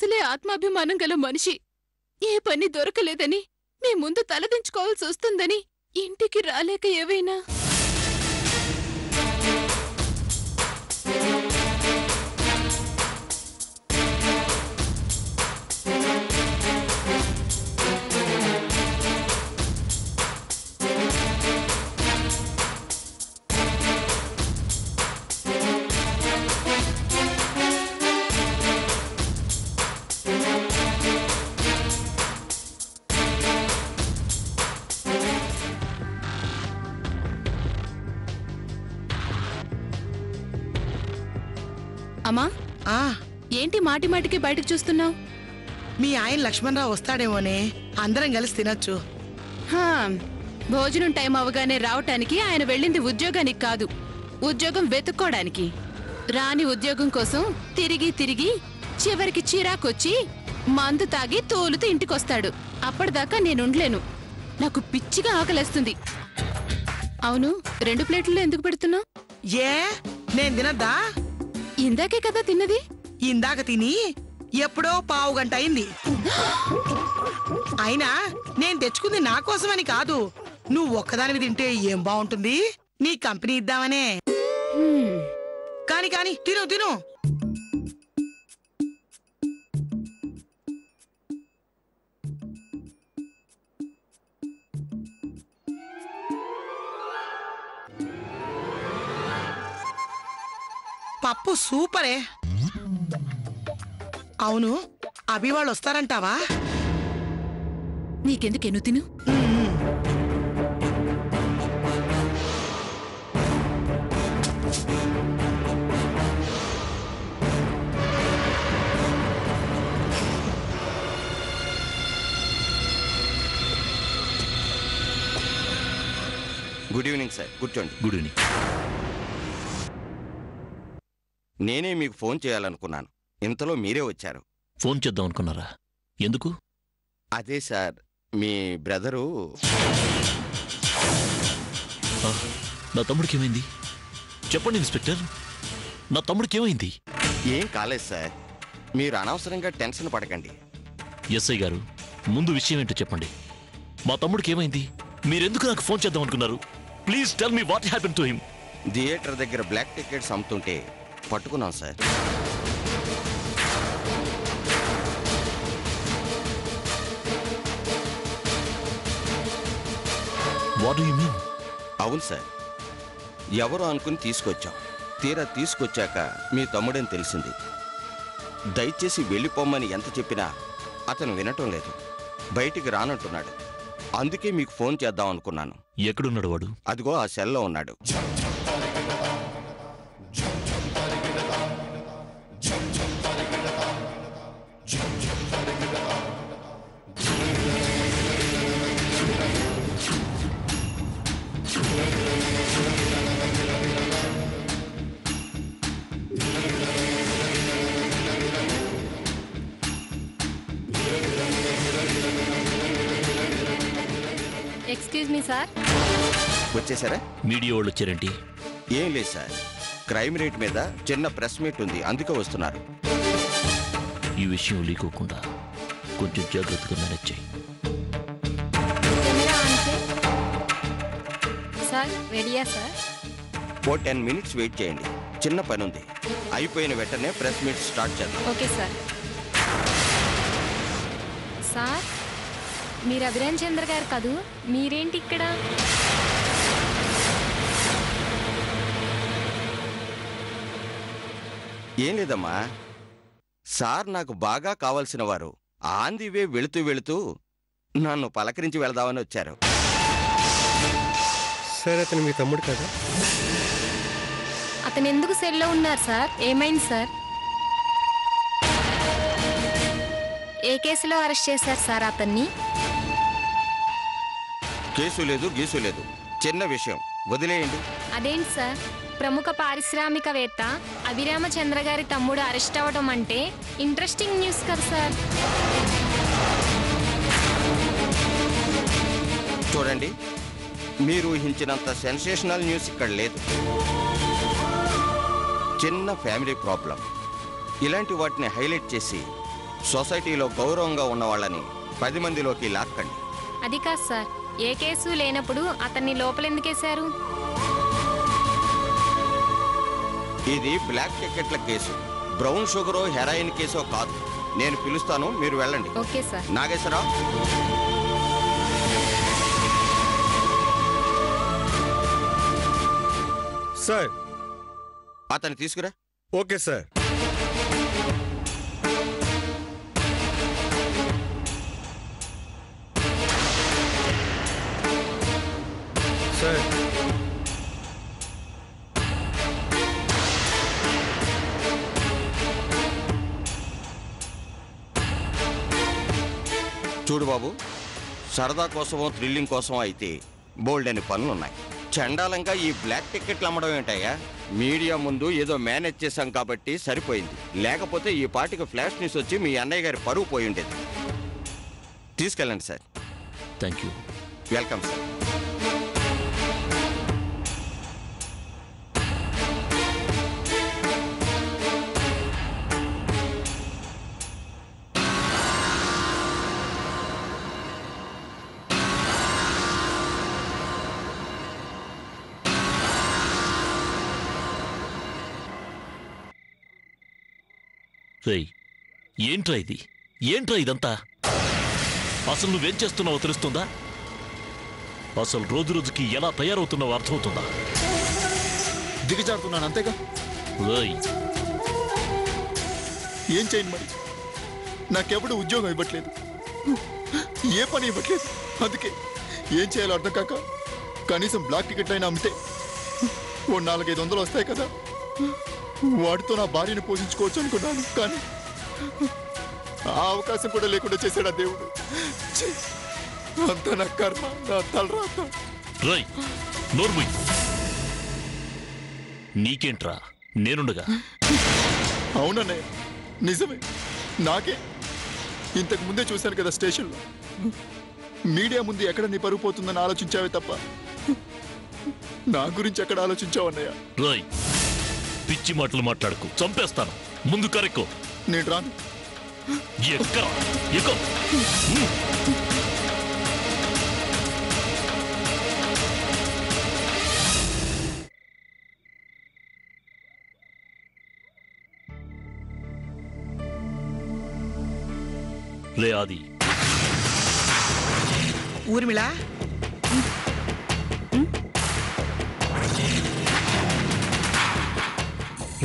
అసలే ఆత్మాభిమానం గల మనిషి. ఏ పని దొరకలేదని మీ ముందు తలదించుకోవాల్సి వస్తుందని ఇంటికి రాలేక ఏవైనా. అమ్మా, ఏంటి మాటి మాటికి బయటకు చూస్తున్నావు? మీ ఆయన లక్ష్మణరావు వస్తాడేమోనే, అందరం కలిసి తినొచ్చు. భోజనం టైం అవగానే రావటానికి ఆయన వెళ్ళింది ఉద్యోగానికి కాదు, ఉద్యోగం వెతుక్కోడానికి. రాని ఉద్యోగం కోసం తిరిగి తిరిగి చివరికి చిరాకొచ్చి మందు తాగి తోలుతూ ఇంటికొస్తాడు. అప్పటిదాకా నేనుండలేను, నాకు పిచ్చిగా ఆకలేస్తుంది. అవును, 2 ప్లేట్లలో ఎందుకు పెడుతున్నావు? ఏ నేను తినద్దా? ఇందాకే కదా తిన్నది. ఇందాక తిని ఎప్పుడో పావు గంట అయింది. అయినా నేను తెచ్చుకుంది నా కోసమని కాదు, నువ్వు ఒక్కదానివి తింటే ఏం బాగుంటుంది, నీ కంపెనీ ఇద్దామనే. కాని కాని తిను తిను. పప్పు సూపరే. అవును, అభి వాళ్ళు వస్తారంటావా? నీకెందుకెను తిను. గుడ్ ఈవినింగ్ సార్, కూర్చోండి. Good evening. నేనే మీకు ఫోన్ చేయాలనుకున్నాను, ఇంతలో మీరే వచ్చారు. ఫోన్ చేద్దాం అనుకున్నారా? ఎందుకు? అదే సార్, మీ బ్రదరు. నా తమ్ముడికి ఏమైంది? చెప్పండి ఇన్స్పెక్టర్, నా తమ్ముడికి ఏమైంది? ఏం కాలేదు సార్, మీరు అనవసరంగా టెన్షన్ పడకండి. ఎస్ఐ గారు, ముందు విషయం ఏంటో చెప్పండి. మా తమ్ముడికి ఏమైంది? మీరెందుకు నాకు ఫోన్ చేద్దాం అనుకున్నారు? Please tell me what happen to him. Theatre దగ్గర బ్లాక్ టికెట్స్ అమ్ముతుంటే పట్టుకున్నాం sir. What do you mean? అవును సార్, ఎవరో అనుకుని తీసుకొచ్చాం. తీరా తీసుకొచ్చాక మీ తమ్ముడని తెలిసింది. దయచేసి వెళ్ళిపోమ్మని ఎంత చెప్పినా అతను వినటం లేదు, బయటికి రానంటున్నాడు. అందుకే మీకు ఫోన్ చేద్దాం అనుకున్నాను. ఎక్కడున్నాడు వాడు? అదిగో ఆ సెల్లో ఉన్నాడు. Excuse me sir. వచ్చేసారా? మీడియా వాళ్ళు వచ్చారేంటి? ఏం లేదు సార్, క్రైమ్ రేట్ మీద చిన్న ప్రెస్ మీట్ ఉంది, అందుకే వస్తున్నారు. ఈ విషయం లీకోకుండా కొంచెం జాగ్రత్తగా మేనేజ్ చేయి. సార్ రెడీయా సార్? ఓ 10 మినిట్స్ వెయిట్ చేయండి, చిన్న పని ఉంది. అయిపోయిన వెంటనే ప్రెస్ మీట్ స్టార్ట్ చేద్దాం. Okay sir. సార్, మీరు అభిరామ్ చంద్ర గారు కదూ, మీరేంటి ఇక్కడ? ఏం లేదమ్మా, సార్ నాకు బాగా కావాల్సిన వారు. ఆన్ ది వే వెళుతూ వెళుతూ నన్ను పలకరించి వెళదామని వచ్చారు. సార్, అతను మీ తమ్ముడు కదా? అతను ఎందుకు సెల్లో ఉన్నారు సార్? ఏమైంది సార్? ఏ కేసులో అరెస్ట్ చేశారు సార్ అతన్ని? కేసు లేదు, గీసు లేదు, చిన్న విషయం, వదిలేయండి. అదేంటి సార్, ప్రముఖ పారిశ్రామికవేత్త అభిరామచంద్ర గారి తమ్ముడు అరెస్ట్ అవ్వడం అంటే ఇంట్రెస్టింగ్ న్యూస్ కదా సార్. చూడండి, మీరు ఊహించినంత సెన్సేషనల్ న్యూస్ ఇక్కడ లేదు. చిన్న ఫ్యామిలీ ప్రాబ్లం, ఇలాంటి వాటిని హైలైట్ చేసి సొసైటీలో గౌరవంగా ఉన్న వాళ్ళని 10 మందిలోకి లాక్కండి. అది కాదు సార్, ఏ కేసు లేనప్పుడు అతన్ని లోపలెందుకేశారు? ఇది బ్లాక్ టికెట్ల కేసు, బ్రౌన్ షుగరో హెరాయిన్ కేసో కాదు. నేను పిలుస్తాను, మీరు వెళ్ళండి. Okay sir. నాగేశ్వరరావు, సార్. అతన్ని తీసుకురా. Okay sir. సార్, చూడు బాబు, సరదా కోసమో థ్రిల్లింగ్ కోసమో అయితే బోల్డ్ అని పనులున్నాయి. చండాలంగా ఈ బ్లాక్ టికెట్లు అమ్మడం ఏంటయ్యా? మీడియా ముందు ఏదో మేనేజ్ చేశాం కాబట్టి సరిపోయింది. లేకపోతే ఈ పార్టీకి ఫ్లాష్ న్యూస్ వచ్చి మీ అన్నయ్య గారి పరువు పోయి ఉండేది. తీసుకెళ్ళండి sir. Thank you. Welcome sir. రేయ్, ఏంట్రా ఇది? ఏంట్రా ఇదంతా? అసలు నువ్వేం చేస్తున్నావో తెలుస్తుందా? అసలు రోజు రోజుకి ఎలా తయారవుతున్నావో అర్థమవుతుందా? దిగజారుతున్నాను అంతేగా. రేయ్, ఏం చేయను మరి? నాకెప్పుడు ఉద్యోగం ఇవ్వట్లేదు, ఏ పని ఇవ్వట్లేదు. అందుకే ఏం చేయాలో అర్థం కాక కనీసం బ్లాక్ టికెట్ అయినా అమ్మితే ఓ 400-500 వస్తాయి కదా, వాటితో నా భార్యను పోషించుకోవచ్చు అనుకున్నాను. కానీ ఆ అవకాశం కూడా లేకుండా చేశాడు ఆ దేవుడు. ఛీ! అంత నా కర్మ, నా తలరాత. రేయ్, నోర్ముయ్. నీకేంట్రా నేనుండగా? అవునన్నయ్య, నిజమే. నాకే ఇంతకు ముందే చూశాను కదా స్టేషన్లో. మీడియా ముందు ఎక్కడ నీ పరుగు పోతుందని ఆలోచించావే తప్ప నా గురించి ఎక్కడ ఆలోచించావన్నయ్య? రేయ్, పిచ్చి మాటలు మాట్లాడుకు, చంపేస్తాను. ముందు కరెక్కు. నేను రాను. ఎక్కరా? ఎక్కు. రే ఆది, ఊర్మిళ,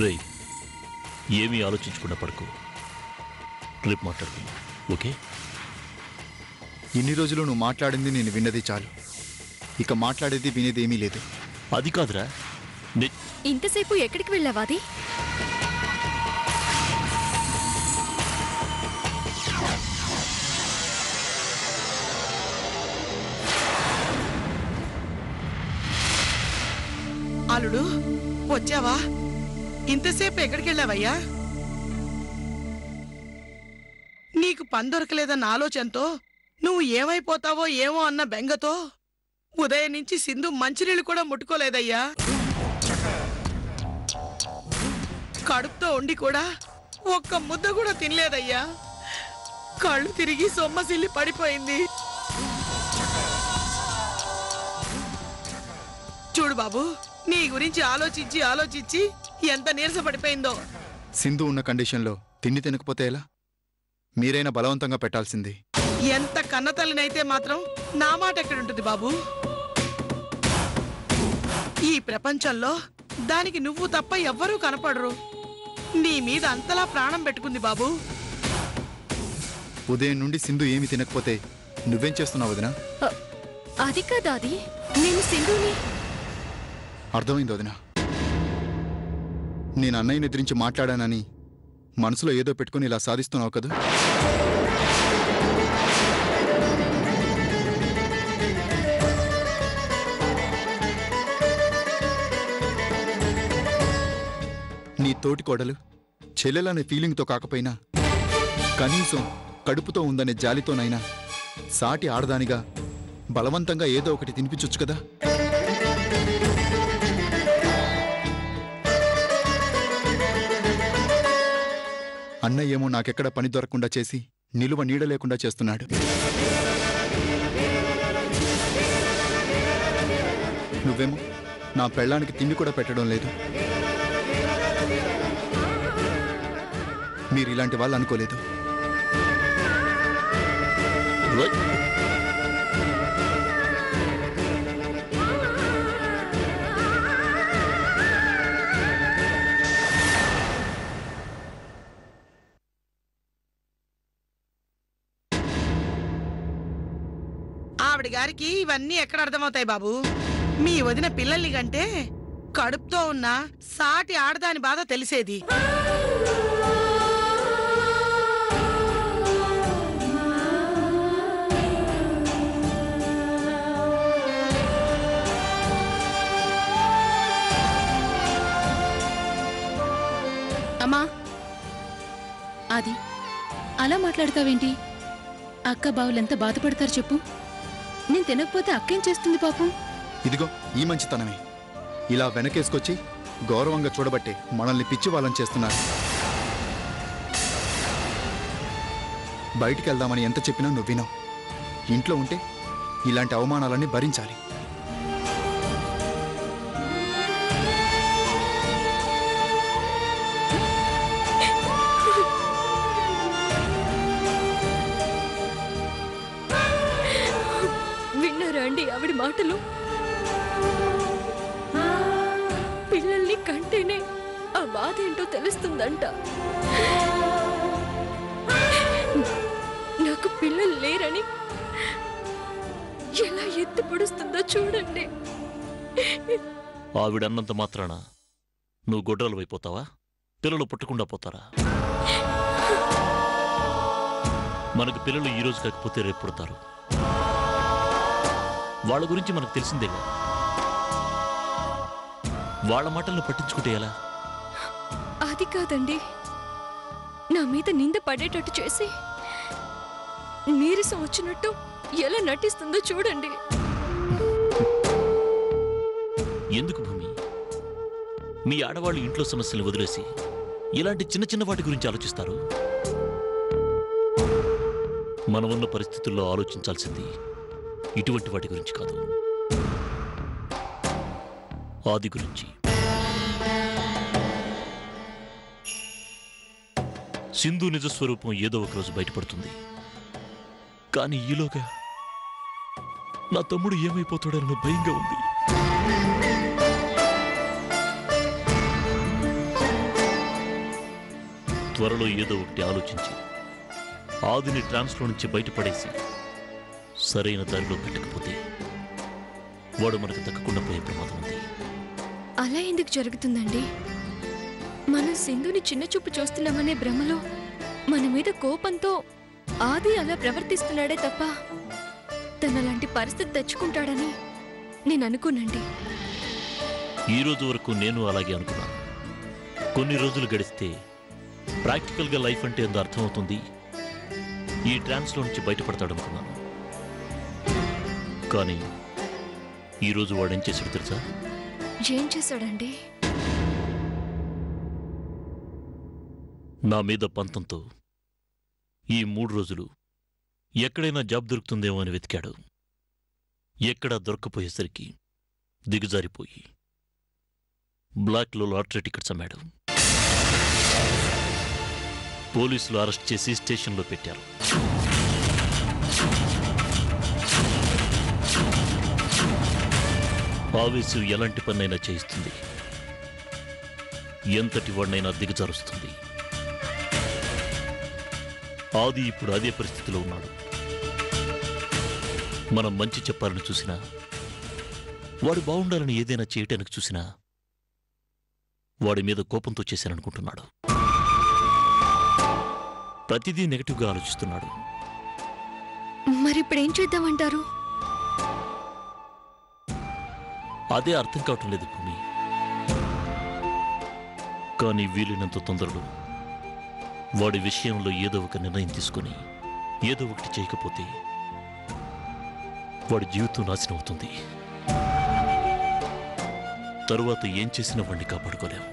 రే ఏమీ ఆలోచించకుండా పడుకో. రేపు మాట్లాడుకుందాం, ఓకే? ఇన్ని రోజులు నువ్వు మాట్లాడింది నేను విన్నది చాలు. ఇక మాట్లాడేది వినేది ఏమీ లేదు. అది కాదురా, ఇంతసేపు ఎక్కడికి వెళ్ళావాది? అల్లుడు వచ్చావా? ఇంతసేపు ఎక్కడికి వెళ్ళావయ్యా? నీకు పని దొరకలేదన్న ఆలోచనతో, నువ్వు ఏమైపోతావో ఏమో అన్న బెంగతో ఉదయం నుంచి సింధు మంచినీళ్ళు కూడా ముట్టుకోలేదయ్యా. కడుపుతో ఉండి కూడా ఒక్క ముద్ద కూడా తినలేదయ్యా. కళ్ళు తిరిగి సొమ్మసిల్లి పడిపోయింది. చూడు బాబు, నీ గురించి ఆలోచించి ఆలోచించి ఎంత నీరస పడిపోయిందో. సింధు ఉన్న కండిషన్లో తిండి తినకపోతే ఎలా? మీరైనా బలవంతంగా పెట్టాల్సింది. ఎంత కన్నతల్లినైతే మాత్రం నా మాట ఎక్కడుంటుంది బాబు? ఈ ప్రపంచంలో దానికి నువ్వు తప్ప ఎవ్వరూ కనపడరు. నీ మీద అంతలా ప్రాణం పెట్టుకుంది బాబు. ఉదయం నుండి సింధు ఏమి తినకపోతే నువ్వేం చేస్తున్నావు వదినా? అది కాదు అది, నేను సింధుని. అర్థమైంది వదినా. నేను అన్నయ్యని ఎదిరించి మాట్లాడానని మనసులో ఏదో పెట్టుకుని ఇలా సాధిస్తున్నావు కదా. నీ తోటి కోడలు చెల్లెలనే ఫీలింగ్తో కాకపోయినా కనీసం కడుపుతో ఉందనే జాలితోనైనా సాటి ఆడదానిగా బలవంతంగా ఏదో ఒకటి తినిపించొచ్చు కదా. అన్నయ్య ఏమో నాకెక్కడ పని దొరకకుండా చేసి నిలువ నీడ లేకుండా చేస్తున్నాడు. నువ్వేమో నా పెళ్ళానికి తిండి కూడా పెట్టడం లేదు. మీరు ఇలాంటి వాళ్ళు అనుకోలేదు. ఆవిడ గారికి ఇవన్నీ ఎక్కడ అర్థమవుతాయి బాబు? మీ వదిన పిల్లల్ని కంటే కడుపుతో ఉన్న సాటి ఆడదాని బాధ తెలిసేది. అమ్మా, అది అలా మాట్లాడతావేంటి? అక్క బావులెంత బాధపడతారు చెప్పు. నేను తినకపోతే అక్కేం చేస్తుంది పాపం? ఇదిగో ఈ మంచితనమే. ఇలా వెనకేసుకొచ్చి గౌరవంగా చూడబట్టే మనల్ని పిచ్చి వాళ్ళని చేస్తున్నారు. బయటికి వెళ్దామని ఎంత చెప్పినా నువ్వు వినవు. ఇంట్లో ఉంటే ఇలాంటి అవమానాలన్నీ భరించాలి. విన్నారా అండి ఆవిడ మాటలు? పిల్లల్ని కంటేనే ఆ బాధ ఏంటో తెలుస్తుందంట. నాకు పిల్లలు లేరని ఎలా ఎత్తి పొడుస్తుందో చూడండి. ఆవిడన్నంత మాత్రాన నువ్వు గొడ్రాలు అయిపోతావా? పిల్లలు పుట్టకుండా పోతారా? మనకు పిల్లలు ఈ రోజు కాకపోతే రేపు పుడతారు. వాళ్ళ గురించి మనకు తెలిసిందేగా. వాళ్ళ మాటలను పట్టించుకుంటే ఎలా? అది కాదండి, నా మీద నింద పడేటట్టు చేసి నీరసం వచ్చినట్టు ఎలా నటిస్తుందో చూడండి. ఎందుకు భూమి? మీ ఆడవాళ్ళు ఇంట్లో సమస్యలు వదిలేసి ఇలాంటి చిన్న చిన్న వాటి గురించి ఆలోచిస్తారు? మనం ఉన్న పరిస్థితుల్లో ఆలోచించాల్సింది ఇటువంటి వాటి గురించి కాదు, ఆది గురించి. సింధు నిజస్వరూపం ఏదో ఒకరోజు బయటపడుతుంది. కానీ ఈలోగా నా తమ్ముడు ఏమైపోతాడన్న భయంగా ఉంది. త్వరలో ఏదో ఒకటి ఆలోచించి ఆదిని ట్రాన్స్లో నుంచి బయటపడేసి సరైన దారిలో పెట్టకపోతే వాడు మనకు దక్కకుండా పోయే ప్రమాదం ఉంది. అలా ఎందుకు జరుగుతుందండి? మనం సింధుని చిన్న చూపు చూస్తున్నామనే భ్రమలో మన మీద కోపంతో ఆది అలా ప్రవర్తిస్తున్నాడే తప్ప తనలాంటి పరిస్థితి తెచ్చుకుంటాడని నేను అనుకోనండి. ఈ రోజు వరకు నేను అలాగే అనుకున్నాను. కొన్ని రోజులు గడిస్తే ప్రాక్టికల్గా లైఫ్ అంటే ఎంత అర్థమవుతుంది, ఈ ట్రాన్స్లో నుంచి బయటపడతాడనుకున్నాను. కానీ ఈరోజు వాడేం చేశాడు తెలుసా? ఏం చేశాడండి? నా మీద పంతంతో ఈ 3 రోజులు ఎక్కడైనా జాబ్ దొరుకుతుందేమో అని వెతికాడు. ఎక్కడా దొరకపోయేసరికి దిగజారిపోయి బ్లాక్లో లాటరీ టికెట్స్ అమ్మాడు. పోలీసులు అరెస్ట్ చేసి స్టేషన్లో పెట్టారు. ఆవేశం ఎలాంటి పన్నైనా చేయిస్తుంది, ఎంతటి వాడినైనా దిగజారుస్తుంది. ఆది ఇప్పుడు అదే పరిస్థితిలో ఉన్నాడు. మనం మంచి చెప్పాలని చూసినా, వాడు బాగుండాలని ఏదైనా చేయటానికి చూసినా వాడి మీద కోపంతో చేశాననుకుంటున్నాడు. ప్రతిదీ నెగటివ్గా ఆలోచిస్తున్నాడు. మరిప్పుడేం చేద్దామంటారు? అదే అర్థం కావటం లేదు భూమి. కానీ వీలైనంత తొందరలో వాడి విషయంలో ఏదో ఒక నిర్ణయం తీసుకుని ఏదో ఒకటి చేయకపోతే వాడి జీవితం నాశనం అవుతుంది. తరువాత ఏం చేసినా వాడిని కాపాడుకోలేం.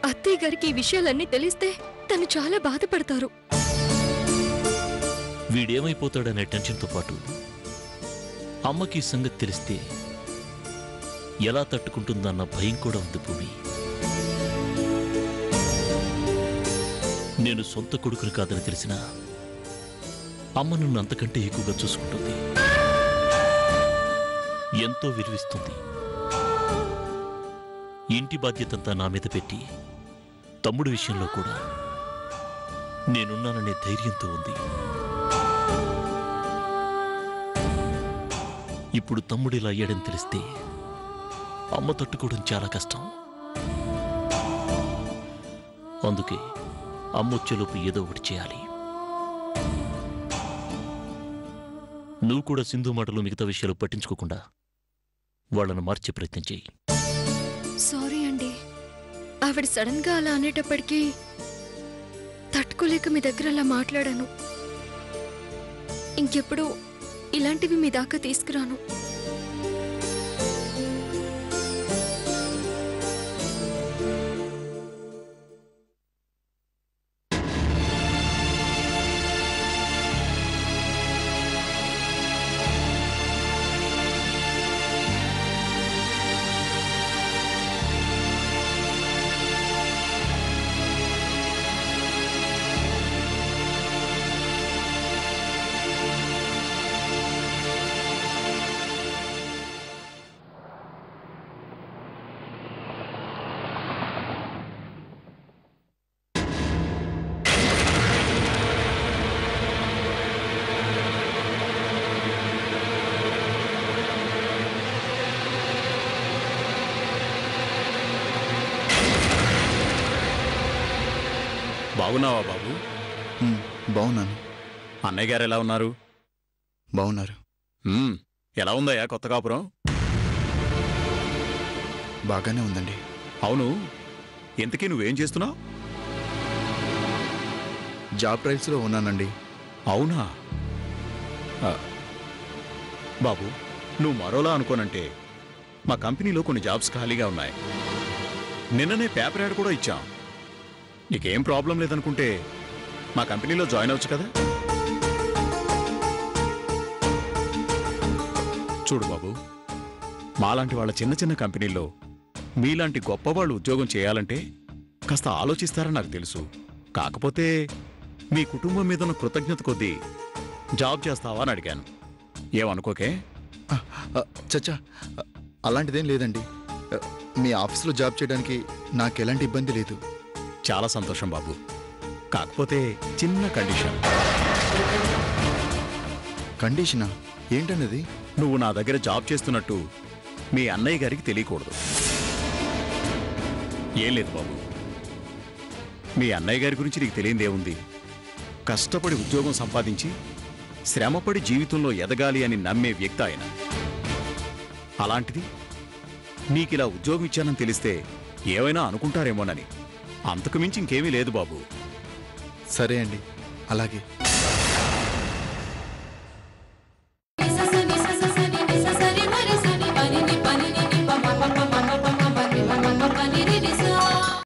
అత్తయ్య గారికి ఈ విషయాలన్నీ తెలిస్తే తను చాలా బాధపడతారు. వీడేమైపోతాడనే టెన్షన్తో పాటు అమ్మకి ఈ సంగతి తెలిస్తే ఎలా తట్టుకుంటుందన్న భయం కూడా ఉంది భూమి. నేను సొంత కొడుకుని కాదని తెలిసినా అమ్మ నన్ను అంతకంటే ఎక్కువగా చూసుకుంటుంది, ఎంతో విలువిస్తుంది. ఇంటి బాధ్యతంతా నా మీద పెట్టి తమ్ముడి విషయంలో కూడా నేనున్నాననే ధైర్యంతో ఉంది. ఇప్పుడు తమ్ముడు ఇలా అయ్యాడని తెలిస్తే అమ్మ తట్టుకోవడం చాలా కష్టం. అందుకే అమ్మొచ్చేలోపు ఏదో ఒకటి చేయాలి. నువ్వు కూడా సింధు మాటలు మిగతా విషయాలు పట్టించుకోకుండా వాళ్ళను మార్చే ప్రయత్నం చేయి. సారీ అండి, ఆవిడ సడన్ గా అలా అనేటప్పటికీ తట్టుకోలేక మీ దగ్గర అలా మాట్లాడాను. ఇంకెప్పుడు ఇలాంటివి మీ దాకా తీసుకురాను. బాగున్నావా బాబు? బాగున్నాను. అన్నయ్య గారు ఎలా ఉన్నారు? బాగున్నారు. ఎలా ఉందయ్యా కొత్త కాపురం? బాగానే ఉందండి. అవును, ఇంతకీ నువ్వేం చేస్తున్నావు? జాబ్ ట్రయల్స్లో ఉన్నానండి. అవునా బాబు, నువ్వు మరోలా అనుకోనంటే మా కంపెనీలో కొన్ని జాబ్స్ ఖాళీగా ఉన్నాయి. నిన్ననే పేపర్ యాడ్ కూడా ఇచ్చాం. నీకేం ప్రాబ్లం లేదనుకుంటే మా కంపెనీలో జాయిన్ అవ్వచ్చు కదా. చూడు బాబు, మాలాంటి వాళ్ళ చిన్న చిన్న కంపెనీల్లో మీలాంటి గొప్పవాళ్ళు ఉద్యోగం చేయాలంటే కాస్త ఆలోచిస్తారని నాకు తెలుసు. కాకపోతే మీ కుటుంబం మీద ఉన్న కృతజ్ఞత కొద్దీ జాబ్ చేస్తావా అని అడిగాను. ఏమనుకోకే? చచ్చా, అలాంటిదేం లేదండి. మీ ఆఫీస్లో జాబ్ చేయడానికి నాకు ఎలాంటి ఇబ్బంది లేదు. చాలా సంతోషం బాబు. కాకపోతే చిన్న కండిషన్. కండిషనా? ఏంటన్నది? నువ్వు నా దగ్గర జాబ్ చేస్తున్నట్టు మీ అన్నయ్య గారికి తెలియకూడదు. ఏం లేదు బాబు, మీ అన్నయ్య గారి గురించి నీకు తెలియదేముంది. కష్టపడి ఉద్యోగం సంపాదించి శ్రమపడి జీవితంలో ఎదగాలి అని నమ్మే వ్యక్తి ఆయన. అలాంటిది నీకిలా ఉద్యోగం ఇచ్చానని తెలిస్తే ఏమైనా అనుకుంటారేమోనని. అంతకు మించి ఇంకేమీ లేదు బాబు. సరే అండి, అలాగే.